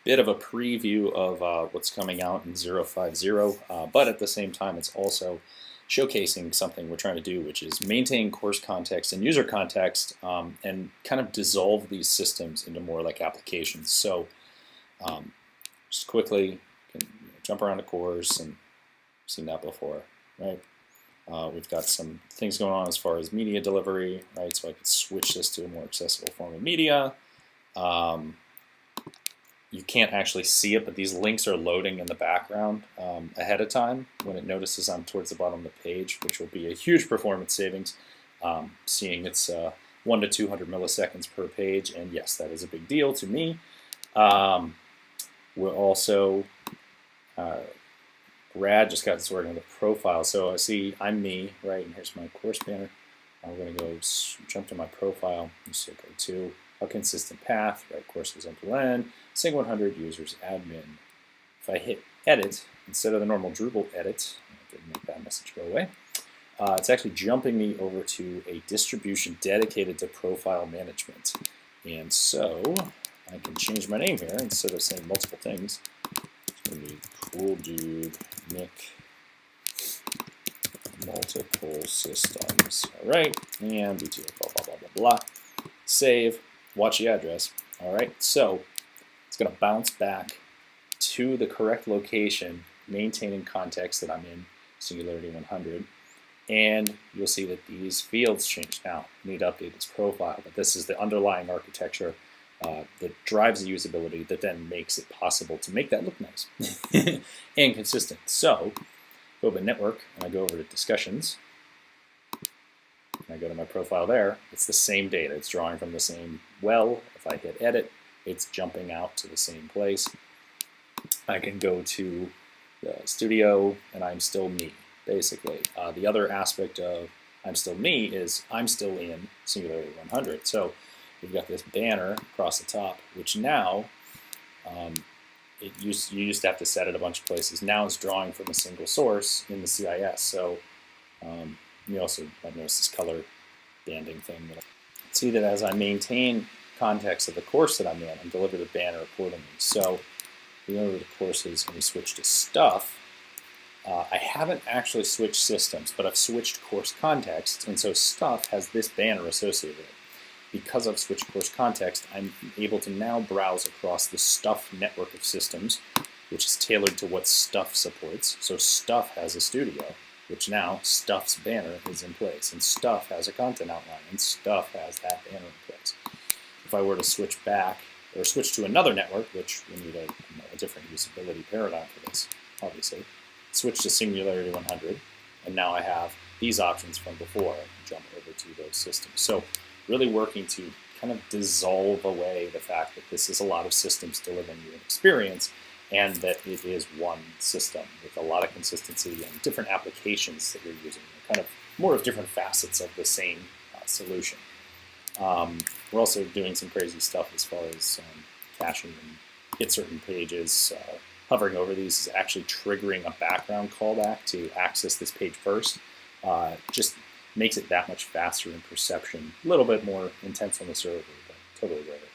bit of a preview of what's coming out in 050, but at the same time, it's also showcasing something we're trying to do, which is maintain course context and user context and kind of dissolve these systems into more like applications. So just quickly, you can jump around a course, and seen that before, right? We've got some things going on as far as media delivery, right? So I could switch this to a more accessible form of media. You can't actually see it, but these links are loading in the background ahead of time when it notices I'm towards the bottom of the page, which will be a huge performance savings, seeing it's 1 to 200 milliseconds per page, and yes, that is a big deal to me. We're also, Brad just got this working on the profile, so I see I'm me, right, and here's my course banner. I'm going to go jump to my profile, so go to a consistent path, right, course goes end to end, Sing 100 users admin. If I hit edit, instead of the normal Drupal edit, I didn't make that message go away, it's actually jumping me over to a distribution dedicated to profile management. And so I can change my name here instead of saying multiple things. It's going to be cool dude Nick multiple systems. All right, and BTO blah blah blah blah blah. Save. Watch the address. All right, so it's going to bounce back to the correct location, maintaining context that I'm in, Singularity 100, and you'll see that these fields change now. I need to update this profile, but this is the underlying architecture that drives the usability that then makes it possible to make that look nice and consistent. So, go to network, and I go over to discussions. I go to my profile there, it's the same data. It's drawing from the same well. If I hit edit, it's jumping out to the same place. I can go to the studio, and I'm still me, basically. The other aspect of I'm still me is I'm still in Singularity 100. So we've got this banner across the top, which now, you used to have to set it a bunch of places. Now it's drawing from a single source in the CIS. So you also might notice this color banding thing. See that as I maintain context of the course that I'm in, I'm deliver the banner accordingly. So we go over to courses and we switch to stuff. I haven't actually switched systems, but I've switched course context, and so stuff has this banner associated with it. Because I've switched course context, I'm able to now browse across the stuff network of systems, which is tailored to what stuff supports. So stuff has a studio, which now Stuff's banner is in place, and Stuff has a content outline, and Stuff has that banner in place. If I were to switch back, or switch to another network, which we need a different usability paradigm for this, obviously, switch to Singularity 100, and now I have these options from before. I can jump over to those systems. So really working to kind of dissolve away the fact that this is a lot of systems delivering you an experience, and that it is one system with a lot of consistency and different applications that you're using, kind of more of different facets of the same solution. We're also doing some crazy stuff as far as caching and hit certain pages. Hovering over these is actually triggering a background callback to access this page first. Just makes it that much faster in perception, a little bit more intense on the server, but totally worth it.